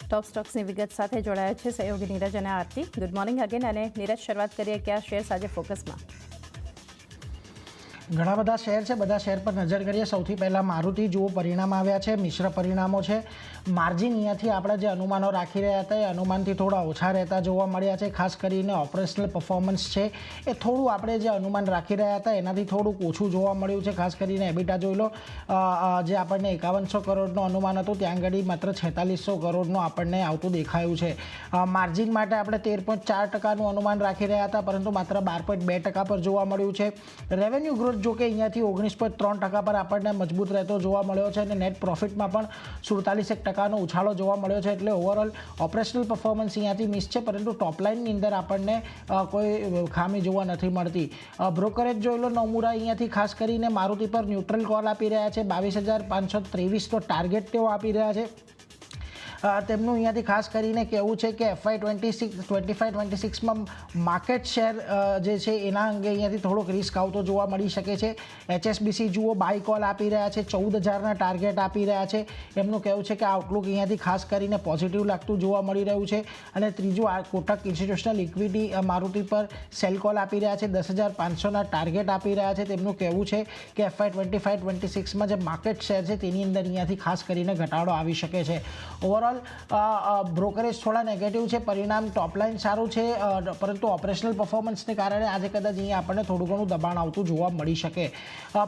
ટોપ સ્ટોક્સની વિગત સાથે જોડાયા છે સહયોગી નીરજ અને આરતી. Good morning again. અને નીરજ, શરૂઆત કરીએ કયા શેર્સ આજે ફોકસમાં? ઘણા બધા શેર છે, બધા શેર પર નજર કરીએ. સૌથી પહેલાં મારુતિ જુઓ, પરિણામ આવ્યા છે, મિશ્ર પરિણામો છે. માર્જિન અહીંયાથી આપણે જે અનુમાનો રાખી રહ્યા હતા એ અનુમાનથી થોડા ઓછા રહેતા જોવા મળ્યા છે. ખાસ કરીને ઓપરેશનલ પરફોર્મન્સ છે એ થોડું આપણે જે અનુમાન રાખી રહ્યા હતા એનાથી થોડુંક ઓછું જોવા મળ્યું છે. ખાસ કરીને એબિટા જોઈ લો, જે આપણને 5100 કરોડનું અનુમાન હતું ત્યાં આગળ માત્ર 4600 કરોડનું આપણને આવતું દેખાયું છે. માર્જિન માટે આપણે 13.4% અનુમાન રાખી રહ્યા હતા, પરંતુ માત્ર 12.2% પર જોવા મળ્યું છે. રેવન્યુ ગ્રોથ જો કે અહીંયાથી 19.3% પર આપણને મજબૂત રહેતો જોવા મળ્યો છે અને નેટ પ્રોફિટમાં પણ 47% ઉછાળો જોવા મળ્યો છે. એટલે ઓવરઓલ ઓપરેશનલ પરફોર્મન્સ અહીંયાથી મિસ છે, પરંતુ ટોપલાઇનની અંદર આપણને કોઈ ખામી જોવા નથી મળતી. બ્રોકરેજ જોઈ લો, નોમુરા અહીંયાથી ખાસ કરીને મારુતિ પર ન્યુટ્રલ કોલ આપી રહ્યા છે. 22,523 ટાર્ગેટ તેઓ આપી રહ્યા છે. તેમનું અહીંયાથી ખાસ કરીને કહેવું છે કે FY25-26માં માર્કેટ શેર જે છે એના અંગે અહીંયાથી થોડોક રિસ્ક આવતો જોવા મળી શકે છે. HSBC જુઓ, બાય કોલ આપી રહ્યા છે, 14,000ના ટાર્ગેટ આપી રહ્યા છે. એમનું કહેવું છે કે આઉટલુક અહીંયાથી ખાસ કરીને પોઝિટિવ લાગતું જોવા મળી રહ્યું છે. અને ત્રીજું, કોટક ઇન્સ્ટિટ્યુશનલ ઇક્વિટી મારુતિ પર સેલ કોલ આપી રહ્યા છે, 10,500ના ટાર્ગેટ આપી રહ્યા છે. તેમનું કહેવું છે કે FY25-26માં જે માર્કેટ શેર છે તેની અંદર અહીંયાથી ખાસ કરીને ઘટાડો આવી શકે છે. ઓવરઓલ બ્રોકરેજ થોડા નેગેટિવ છે. પરિણામ ટોપલાઇન સારું છે, પરંતુ ઓપરેશનલ પરફોર્મન્સને કારણે આજે કદાચ અહીંયા આપણને થોડું ઘણું દબાણ આવતું જોવા મળી શકે.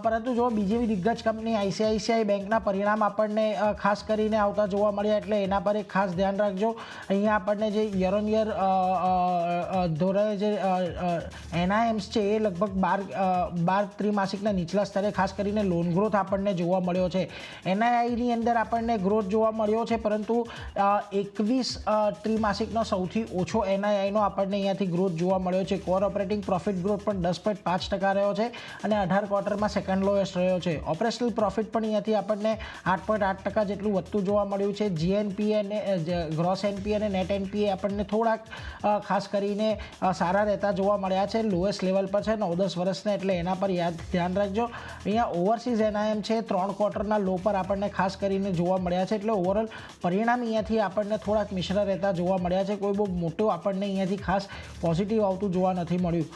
પરંતુ જો બીજી દિગ્ગજ કંપની ICICI બેંકના પરિણામ આપણને ખાસ કરીને આવતા જોવા મળ્યા, એટલે એના પર એક ખાસ ધ્યાન રાખજો. અહીંયા આપણને જે યર ઓન યર ધોરણે જે NIMs છે એ લગભગ 12 ત્રિમાસિકના નીચલા સ્તરે ખાસ કરીને લોન ગ્રોથ આપણને જોવા મળ્યો છે. NIIની અંદર આપણને ગ્રોથ જોવા મળ્યો છે, પરંતુ 21 ત્રિમાસિકનો સૌથી ઓછો NIIનો આપણને અહીંયાથી ગ્રોથ જોવા મળ્યો છે. કોર ઓપરેટિંગ પ્રોફિટ ગ્રોથ પણ 10.5% રહ્યો છે અને 18 ક્વાર્ટરમાં સેકન્ડ લોએસ્ટ રહ્યો છે. ઓપરેશનલ પ્રોફિટ પણ અહીંયાથી આપણને 8.8% જેટલું વધતું જોવા મળ્યું છે. GNPA અને ગ્રોસ NPA અને નેટ NPA આપણને થોડાક ખાસ કરીને સારા રહેતા જોવા મળ્યા છે. લોએસ્ટ લેવલ પર છે 9-10 વર્ષના, એટલે એના પર ધ્યાન રાખજો. અહીંયા ઓવરસીઝ NIM છે 3 ક્વાર્ટરના લો પર આપણને ખાસ કરીને જોવા મળ્યા છે. એટલે ઓવરઓલ પરિણામ અહીંયાથી આપણને થોડાક મિશ્ર રહેતા જોવા મળ્યા છે. કોઈ બહુ મોટું આપણને અહીંયાથી ખાસ પોઝિટિવ આવતું જોવા નથી મળ્યું.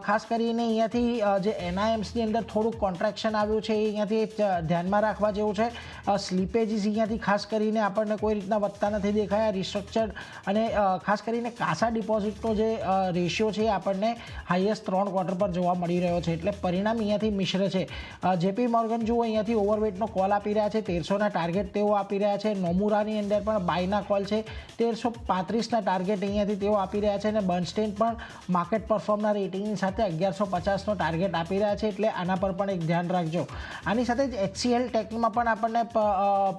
ખાસ કરીને અહીંયાથી જે NIMsની અંદર થોડુંક કોન્ટ્રાક્શન આવ્યું છે એ અહીંયાથી ધ્યાનમાં રાખવા જેવું છે. સ્લીપેજીસ અહીંયાથી ખાસ કરીને આપણને કોઈ રીતના વધતા નથી દેખાયા. રિસ્ટ્રક્ચર્ડ અને ખાસ કરીને કાસા ડિપોઝિટનો જે રેશિયો છે એ આપણને હાઈએસ્ટ 3 ક્વાર્ટર પર જોવા મળી રહ્યો છે. એટલે પરિણામ અહીંયાથી મિશ્ર છે. JP મોર્ગન જુઓ, અહીંયાથી ઓવરવેટનો કોલ આપી રહ્યા છે, 1300ના ટાર્ગેટ તેઓ આપી રહ્યા છે. નોમુરાની અંદર પણ બાયના કોલ છે, 1335ના ટાર્ગેટ અહીંયાથી તેઓ આપી રહ્યા છે. અને બર્નસ્ટેઇન પણ માર્કેટ પરફોર્મના રેટિંગની સાથે 1150નો ટાર્ગેટ આપી રહ્યા છે. એટલે આના પર પણ એક ધ્યાન રાખજો. આની સાથે જ HCL ટેકમાં પણ આપણને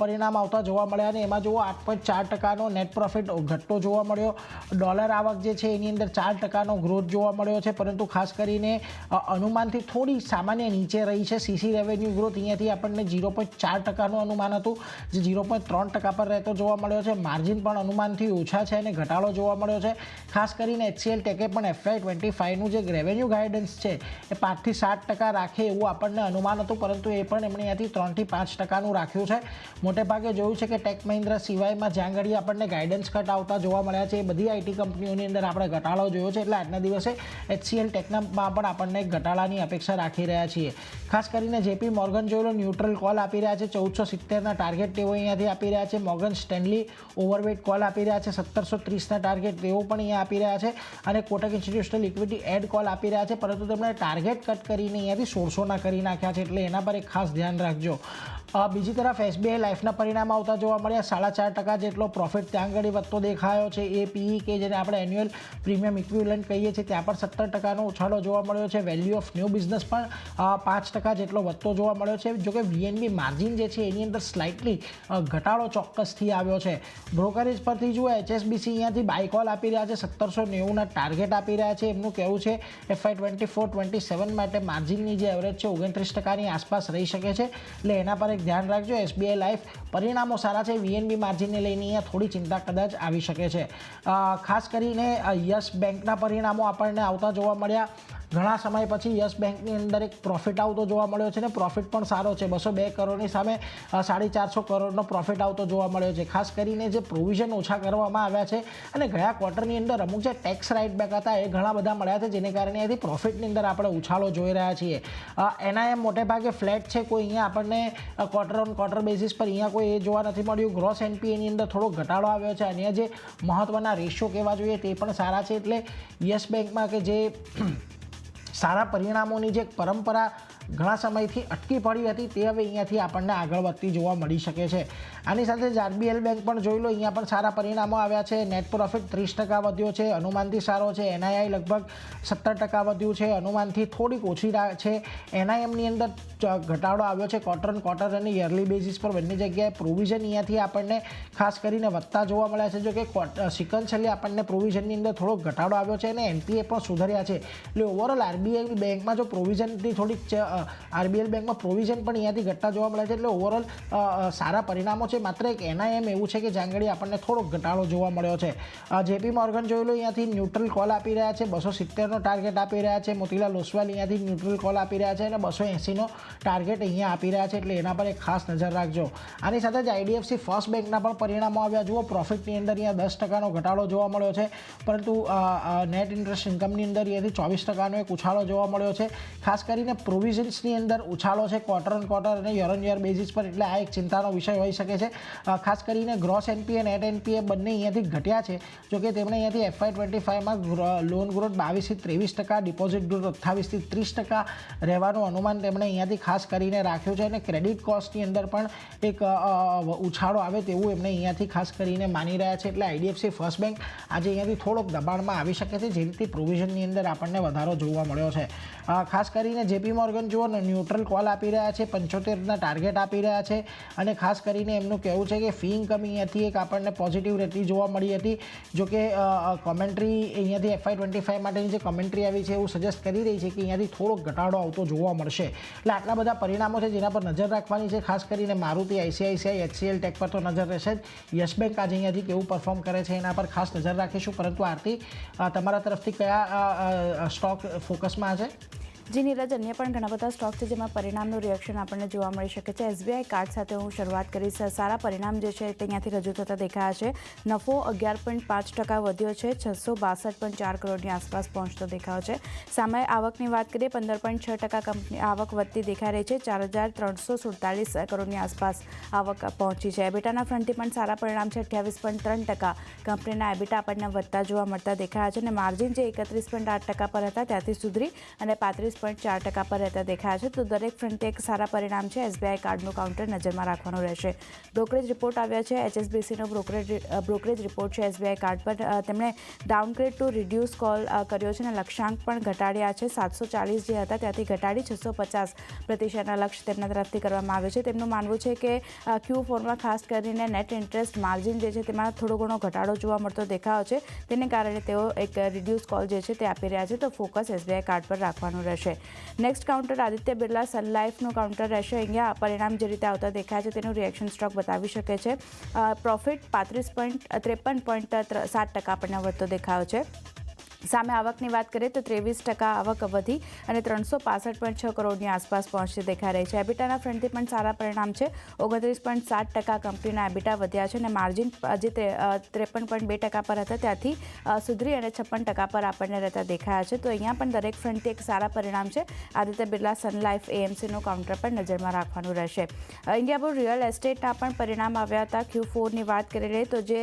પરિણામ આવતા જોવા મળ્યા અને એમાં જુઓ 8.4%નો નેટ પ્રોફિટ ઘટતો જોવા મળ્યો. ડોલર આવક જે છે એની અંદર 4%નો ગ્રોથ જોવા મળ્યો છે, પરંતુ ખાસ કરીને અનુમાનથી થોડી સામાન્ય નીચે રહી છે. CC રેવન્યુ ગ્રોથ અહીંયાથી આપણને 0.4%નું અનુમાન હતું, જે 0.3% પર રહેતો જોવા મળ્યો છે. માર્જિન પણ અનુમાનથી ઓછા છે અને ઘટાડો જોવા મળ્યો છે. ખાસ કરીને HCL ટેકે પણ FY25નું જે રેવન્યુ ગાઈડન્સ છે એ 5 થી 7% રાખે એવું આપણને અનુમાન હતું, પરંતુ એ પણ એમણે અહીંયાથી 3 થી 5%નું રાખ્યું છે. મોટે ભાગે જોયું છે કે ટેક મહિન્દ્રા સિવાયમાં જ્યાં ઘડી આપણને ગાઈડન્સ કટ આવતા જોવા મળ્યા છે એ બધી IT કંપનીઓની અંદર આપણે ઘટાડો જોયો છે. એટલે આજના દિવસે HCL ટેકમાં પણ આપણને ઘટાડાની અપેક્ષા રાખી રહ્યા છીએ. ખાસ કરીને JP મોર્ગન જોઈ લો, ન્યુટ્રલ કોલ આપી રહ્યા છે, 1470ના ટાર્ગેટ તેઓ અહીંયાથી આપી રહ્યા છે. મોર્ગન સ્ટેનલી ઓવરવેટ કોલ આપી રહ્યા છે, 1730ના ટાર્ગેટ તેઓ પણ અહીંયા આપી રહ્યા છે. અને Kotak institutional equity add call આપી રહ્યા છે, પરંતુ તેમણે ટાર્ગેટ કટ કરીને અહીંયાથી 1600ના કરી નાખ્યા છે. એટલે એના પર એક ખાસ ધ્યાન રાખજો. બીજી તરફ SBI લાઈફના પરિણામ આવતા જોવા મળ્યા. 4.5% જેટલો પ્રોફિટ ત્યાં આગળ વધતો દેખાયો છે. APE કે જેને આપણે એન્યુઅલ પ્રીમિયમ ઇક્વિવલન્ટ કહીએ છીએ ત્યાં પણ 17%નો ઉછાળો જોવા મળ્યો છે. વેલ્યુ ઓફ ન્યૂ બિઝનેસ પણ 5% જેટલો વધતો જોવા મળ્યો છે. જોકે VNB માર્જિન જે છે એની અંદર સ્લાઇટલી ઘટાડો ચોક્કસથી આવ્યો છે. બ્રોકરેજ પરથી જુઓ, HSBC અહીંયાથી બાય કોલ આપી રહ્યા છે, 1790ના ટાર્ગેટ આપી રહ્યા છે. એમનું કહેવું છે FY24-27 માટે માર્જિનની જે એવરેજ છે 29%ની આસપાસ રહી શકે છે. એટલે એના પર એક ધ્યાન રાખજો. SBI લાઈફ પરિણામો સારા છે, VNB માર્જિનને લઈને અહીંયા થોડી ચિંતા કદાચ આવી શકે છે. ખાસ કરીને યસ બેંકના પરિણામો આપણને આવતા જોવા મળ્યા. ઘણા સમય પછી યસ બેંકની અંદર એક પ્રોફિટ આવતો જોવા મળ્યો છે ને પ્રોફિટ પણ સારો છે. 202 કરોડની સામે 450 કરોડનો પ્રોફિટ આવતો જોવા મળ્યો છે. ખાસ કરીને જે પ્રોવિઝન ઓછા કરવામાં આવ્યા છે અને ગયા ક્વાર્ટરની અંદર અમુક જે ટેક્સ રાઇટ બેક હતા એ ઘણા બધા મળ્યા છે, જેને કારણે અહીંથી પ્રોફિટની અંદર આપણે ઉછાળો જોઈ રહ્યા છીએ. NIM મોટે ભાગે ફ્લેટ છે, કોઈ અહીંયા આપણને ક્વાર્ટર ઓન ક્વાર્ટર બેઝિસ પર અહીંયા કોઈ એ જોવા નથી મળ્યું. ગ્રોસ NPAની અંદર થોડો ઘટાડો આવ્યો છે. અન્ય જે મહત્ત્વના રેશિયો કહેવા જોઈએ તે પણ સારા છે. એટલે યસ બેંકમાં કે જે સારા પરિણામોની જે પરંપરા ઘણા સમયથી અટકી પડી હતી તે હવે અહીંયાથી આપણને આગળ વધતી જોવા મળી શકે છે. આની સાથે જ RBL બેંક પણ જોઈ લો, અહીંયા પણ સારા પરિણામો આવ્યા છે. નેટ પ્રોફિટ 30% વધ્યો છે, અનુમાનથી સારો છે. NII લગભગ 17% વધ્યું છે, અનુમાનથી થોડીક ઓછી છે. NIMની અંદર ઘટાડો આવ્યો છે ક્વાર્ટર ઓન ક્વાર્ટર અને યરલી બેઝિસ પર બંને જગ્યાએ. પ્રોવિઝન અહીંયાથી આપણને ખાસ કરીને વધતા જોવા મળ્યા છે, જો કે સિકન્શલી આપણને પ્રોવિઝનની અંદર થોડો ઘટાડો આવ્યો છે અને NPA પણ સુધર્યા છે. એટલે ઓવરઓલ RBL બેંકમાં જો પ્રોવિઝનથી થોડીક RBL બેંકમાં પ્રોવિઝન પણ અહીંયાથી ઘટતા જોવા મળે છે. એટલે ઓવરઓલ સારા પરિણામો છે. માત્ર એક NIM એવું છે કે જાંગડી આપણને થોડોક ઘટાડો જોવા મળ્યો છે. JP મોર્ગન જોઈ લો, અહીંયાથી ન્યુટ્રલ કોલ આપી રહ્યા છે, 270નો ટાર્ગેટ આપી રહ્યા છે. મોતીલાલ ઓસ્વાલ અહીંયાથી ન્યુટ્રલ કોલ આપી રહ્યા છે અને 280નો ટાર્ગેટ અહીંયા આપી રહ્યા છે. એટલે એના પર એક ખાસ નજર રાખજો. આની સાથે જ IDFC ફર્સ્ટ બેંકના પણ પરિણામો આવ્યા. જુઓ, પ્રોફિટની અંદર અહીંયા 10%નો ઘટાડો જોવા મળ્યો છે, પરંતુ નેટ ઇન્ટરેસ્ટ ઇન્કમની અંદર અહીંયાથી 24%નો એક ઉછાળો જોવા મળ્યો છે. ખાસ કરીને પ્રોવિઝન્સની અંદર ઉછાળો છે ક્વાર્ટર ઓન ક્વાર્ટર અને યર ઓન યર બેઝિસ પર. એટલે આ એક ચિંતાનો વિષય હોઈ શકે છે. ખાસ કરીને ગ્રોસ NPA નેટ NPA બંને અહીંયાથી ઘટ્યા છે. જોકે તેમણે અહીંયાથી FY25માં લોન ગ્રોથ 22થી 23%, ડિપોઝિટ ગ્રોથ 28થી 30% રહેવાનું અનુમાન તેમણે અહીંયાથી ખાસ કરીને રાખ્યું છે. અને ક્રેડિટ કોસ્ટની અંદર પણ એક ઉછાળો આવે તેવું એમણે અહીંયાથી ખાસ કરીને માની રહ્યા છે. એટલે IDFC ફર્સ્ટ બેંક આજે અહીંયાથી થોડોક દબાણમાં આવી શકે છે, જે રીતે પ્રોવિઝનની અંદર આપણને વધારો જોવા મળ્યો છે. ખાસ કરીને JP મોર્ગન જુઓ, ન્યુટ્રલ કોલ આપી રહ્યા છે, 75ના ટાર્ગેટ આપી રહ્યા છે. અને ખાસ કરીને એમનું કહેવું છે કે ફી ઇન્કમ અહીંયાથી એક આપણને પોઝિટિવ રહેતી જોવા મળી હતી. જોકે કોમેન્ટ્રી અહીંયાથી FY25 માટેની જે કોમેન્ટ્રી આવી છે એવું સજેસ્ટ કરી રહી છે કે અહીંયાથી થોડોક ઘટાડો આવતો જોવા મળશે. એટલે આટલા બધા પરિણામો છે જેના પર નજર રાખવાની છે. ખાસ કરીને મારુતિ, ICICI, HCL ટેક પર તો નજર રહેશે જ. યસ બેંક આજે અહીંયાથી કેવું પરફોર્મ કરે છે એના પર ખાસ નજર રાખીશું. પરંતુ આરતી, તમારા તરફથી કયા સ્ટોક ફોકસમાં છે? જી નીરજ, અન્ય પણ ઘણા બધા સ્ટોક છે જેમાં પરિણામનું રિએક્શન આપણને જોવા મળી શકે છે. SBI કાર્ડ સાથે હું શરૂઆત કરીશ. સારા પરિણામ જે છે તે અહીંયાથી રજૂ થતા દેખાયા છે. નફો 11.5% વધ્યો છે, 662.4 કરોડની આસપાસ પહોંચતો દેખાયો છે. સામે આવકની વાત કરીએ, 15.6% કંપની આવક વધતી દેખાઈ રહી છે, 4,347 કરોડની આસપાસ આવક પહોંચી છે. એબિટાના ફ્રન્ટથી પણ સારા પરિણામ છે, 28.3% કંપનીના એબિટા આપણને વધતા જોવા મળતા દેખાયા છે. અને માર્જિન જે 31.8% પર હતા ત્યાંથી સુધરી અને 35.4% પર રહેતા દેખાયા છે. તો દરેક ફ્રન્ટે એક સારા પરિણામ છે. SBI કાર્ડનું કાઉન્ટર નજરમાં રાખવાનું રહેશે. બ્રોકરેજ રિપોર્ટ આવ્યા છે. HSBCનો બ્રોકરેજ રિપોર્ટ છે SBI કાર્ડ પર. તેમણે ડાઉનગ્રેડ ટુ રિડ્યુસ કોલ કર્યો છે અને લક્ષ્યાંક પણ ઘટાડ્યા છે. 740 જે હતા ત્યાંથી ઘટાડી 650% લક્ષ્ય તેમના તરફથી કરવામાં આવ્યો છે. તેમનું માનવું છે કે Q4માં ખાસ કરીને નેટ ઇન્ટરેસ્ટ માર્જિન જે છે તેમાં થોડો ઘણો ઘટાડો જોવા મળતો દેખાયો છે. તેને કારણે તેઓ એક રિડ્યુસ કોલ જે છે તે આપી રહ્યા છે. તો ફોકસ SBI કાર્ડ પર રાખવાનું રહેશે. નેક્સ્ટ કાઉન્ટર આદિત્ય બિરલા સન લાઈફનું કાઉન્ટર રહેશે. અહીંયા પરિણામ જે રીતે આવતા દેખાય છે તેનું રિએક્શન સ્ટોક બતાવી શકે છે. પ્રોફિટ 53.7% આપણને વધતો દેખાયો છે. સામે આવકની વાત કરીએ તો 23% આવક વધી અને 365.6 કરોડની આસપાસ પહોંચતી દેખાઈ રહી છે. એબિટાના ફ્રન્ટથી પણ સારા પરિણામ છે. 29.7% કંપનીના એબિટા વધ્યા છે અને માર્જિન જે 53.2% પર હતા ત્યાંથી સુધરી અને 56% પર આપણને રહેતા દેખાયા છે. તો અહીંયા પણ દરેક ફ્રન્ટથી એક સારા પરિણામ છે. આદિત્ય બિરલા સન લાઈફ AMCનું કાઉન્ટર પર નજરમાં રાખવાનું રહેશે. ઇન્ડિયાબુલ રિયલ એસ્ટેટના પણ પરિણામ આવ્યા હતા. Q4ની વાત કરી લઈએ તો જે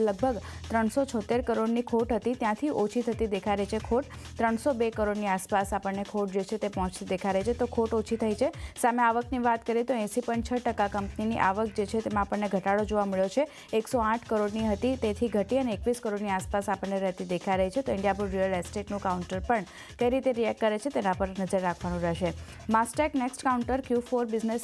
લગભગ 376 કરોડની ખોટ હતી ત્યાંથી ઓછી થતી દેખાઈ રહી છે. ખોટ 302 કરોડની આસપાસ આપણને ખોટ જે છે તે પહોંચતી દેખાઈ રહી છે. તો ખોટ ઓછી થઈ છે. સામે આવકની વાત કરીએ તો 80.6% કંપનીની આવક જે છે તેમાં આપણને ઘટાડો જોવા મળ્યો છે. 108 કરોડની હતી તેથી ઘટી અને 21 કરોડની આસપાસ આપણને રહેતી દેખાઈ રહી છે. તો ઇન્ડિયાબુલ રિયલ એસ્ટેટનું કાઉન્ટર પણ કઈ રીતે રિએક્ટ કરે છે તેના પર નજર રાખવાનું રહેશે. Mastek next counter Q4 business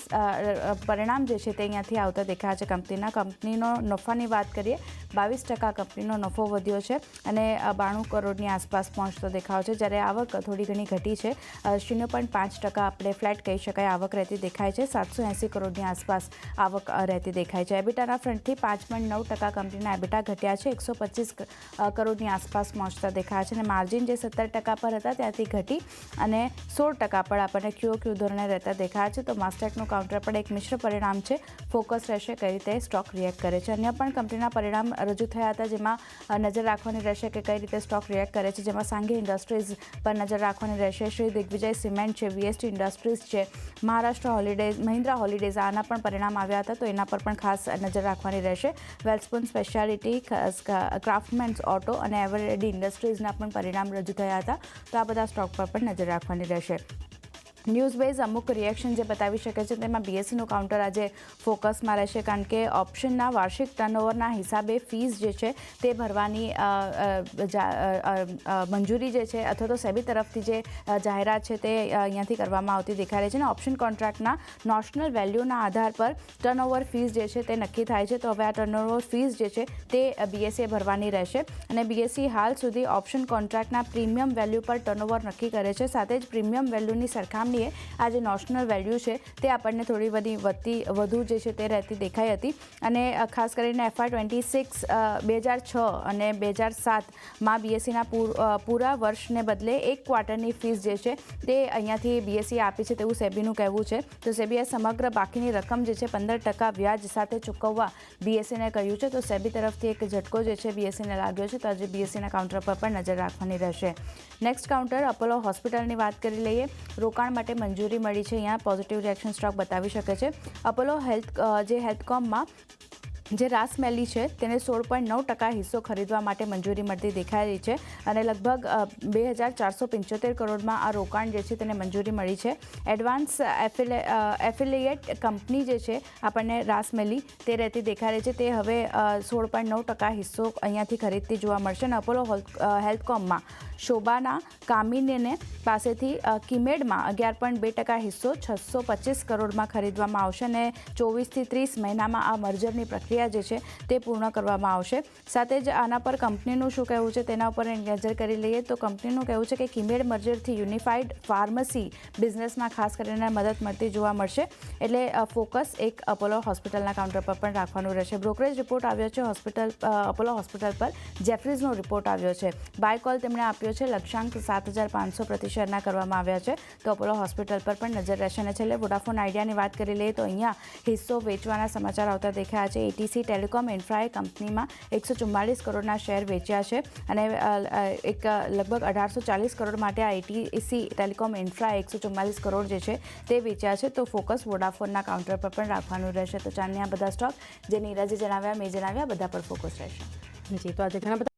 પરિણામ જે છે તે અહીંયાથી આવતા દેખાયા છે. કંપનીનો નફાની વાત કરીએ 22% કંપનીનો નફો વધ્યો છે અને 92 કરોડની આસપાસ પહોંચતો દેખાવ છે, જ્યારે આવક થોડી ઘણી ઘટી છે. 0.5% આપણે ફ્લેટ કહી શકાય આવક રહેતી દેખાય છે. 780 કરોડની આસપાસ આવક રહેતી દેખાય છે. એબિટાના ફ્રન્ટથી 5.9% કંપનીના એબિટા ઘટ્યા છે, 125 કરોડની આસપાસ પહોંચતા દેખાય છે. અને માર્જિન જે 17% પર હતા ત્યાંથી ઘટી અને 16% પર આપણને QOQ ધોરણે રહેતા દેખાય છે. તો માસ્ટેકનું કાઉન્ટર પણ એક મિશ્ર પરિણામ છે. ફોકસ રહેશે કઈ રીતે સ્ટોક રિએક્ટ કરે છે. અન્ય પણ કંપનીના પરિણામ રજૂ થયા હતા, જેમાં નજર રાખવાની રહેશે કે કઈ રીતે સ્ટોક રિએક્ટ કરે છે. જેમાં સાંઘી ઇન્ડસ્ટ્રીઝ પર નજર રાખવાની રહેશે. શ્રી દિગ્વિજય સિમેન્ટ છે, VST ઇન્ડસ્ટ્રીઝ છે, મહારાષ્ટ્ર હોલિડેઝ, મહિન્દ્રા હોલિડેઝ, આના પણ પરિણામ આવ્યા હતા, તો એના પર પણ ખાસ નજર રાખવાની રહેશે. વેલ્સપૂન સ્પેશિયાલિટી, ક્રાફ્ટમેન્સ ઓટો અને એવરેડી ઇન્ડસ્ટ્રીઝના પણ પરિણામ રજૂ થયા હતા, તો આ બધા સ્ટોક પર પણ નજર રાખવાની રહેશે. ન્યૂઝ બેઝ અમુક રિએક્શન જે બતાવી શકે છે, તેમાં BSEનું કાઉન્ટર આજે ફોકસમાં રહેશે, કારણ કે ઓપ્શનના વાર્ષિક ટર્નઓવરના હિસાબે ફીસ જે છે તે ભરવાની મંજૂરી જે છે અથવા તો સેબી તરફથી જે જાહેરાત છે તે અહીંયાથી કરવામાં આવતી દેખાઈ રહી છે. અને ઓપ્શન કોન્ટ્રાક્ટના નોશનલ વેલ્યુના આધાર પર ટર્નઓવર ફીસ જે છે તે નક્કી થાય છે. તો હવે આ ટર્નઓવર ફીસ જે છે તે BSE ભરવાની રહેશે. અને BSE હાલ સુધી ઓપ્શન કોન્ટ્રાક્ટના પ્રીમિયમ વેલ્યુ પર ટર્નઓવર નક્કી કરે છે. સાથે જ પ્રીમિયમ વેલ્યુની સરખામણી આ જે નોશનલ વેલ્યુ છે તે આપણને થોડી બધી વધુ જે છે તે રહેતી દેખાઈ હતી. અને ખાસ કરીને FY26 2006 અને 2007માં BSEના પૂરા વર્ષને બદલે એક ક્વાર્ટરની ફીસ જે છે તે અહીંયાથી BSE આપી છે તેવું સેબીનું કહેવું છે. તો સેબીએ સમગ્ર બાકીની રકમ જે છે 15% વ્યાજ સાથે ચૂકવવા BSEને કહ્યું છે. તો સેબી તરફથી એક ઝટકો જે છે BSEને લાગ્યો છે. તો આજે BSEના કાઉન્ટર પર પણ નજર રાખવાની રહેશે. નેક્સ્ટ કાઉન્ટર અપોલો હોસ્પિટલની વાત કરી લઈએ. રોકાણ માટે મંજૂરી મળી છે, અહીંયા પોઝિટિવ રિએક્શન સ્ટોક બતાવી શકે છે. અપોલો હેલ્થકોમમાં જે રાસમેલી છે તેને 16.9% હિસ્સો ખરીદવા માટે મંજૂરી મળતી દેખાઈ રહી છે. અને લગભગ 2475 કરોડમાં આ રોકાણ જે છે તેને મંજૂરી મળી છે. એડવાન્સ એફિલિએટ કંપની જે છે આપણને રાસમેલી તે રહેતી દેખાઈ રહી છે, તે હવે 16.9% હિસ્સો અહીંયાથી ખરીદતી જોવા મળશે. અને અપોલો હેલ્થકોમમાં શોભાના કામિનીને પાસેથી કિમેડમાં 11.2% હિસ્સો 625 કરોડમાં ખરીદવામાં આવશે. અને 24 થી 30 મહિનામાં આ મર્જરની પ્રક્રિયા જે છે તે પૂર્ણ કરવામાં આવશે. સાથે જ આના પર કંપનીનું શું કહેવું છે તેના ઉપર નજર કરી લઈએ. તો કંપનીનું કહેવું છે કે કિમેડ મર્જરથી યુનિફાઈડ ફાર્મસી બિઝનેસમાં ખાસ કરીને મદદ મળતી જોવા મળશે. એટલે ફોકસ એક અપોલો હોસ્પિટલના કાઉન્ટર પર પણ રાખવાનું રહેશે. બ્રોકરેજ રિપોર્ટ આવ્યો છે અપોલો હોસ્પિટલ પર. જેફરીઝનો રિપોર્ટ આવ્યો છે. બાય કોલ તેમણે આપ્યો છે. લક્ષ્યાંક 7,500 પ્રતિ શેરના કરવામાં આવ્યા છે. તો અપોલો હોસ્પિટલ પર પણ નજર રહેશે. અને છેલ્લે વોડાફોન આઈડિયાની વાત કરી લઈએ તો અહીંયા હિસ્સો વેચવાના સમાચાર આવતા દેખાયા છે. ETC ટેલિકોમ ઇન્ફ્રાએ કંપનીમાં 144 કરોડના શેર વેચ્યા છે. અને એક લગભગ 1840 કરોડ માટે આ ETC ટેલિકોમ ઇન્ફ્રાએ 144 કરોડ જે છે તે વેચ્યા છે. તો ફોકસ વોડાફોનના કાઉન્ટર પર પણ રાખવાનું રહેશે. તો ચાંદની આ બધા સ્ટોક જે નીરજે જણાવ્યા મેં જણાવ્યા બધા પર ફોકસ રહેશે. જી, તો આજે ઘણા બધા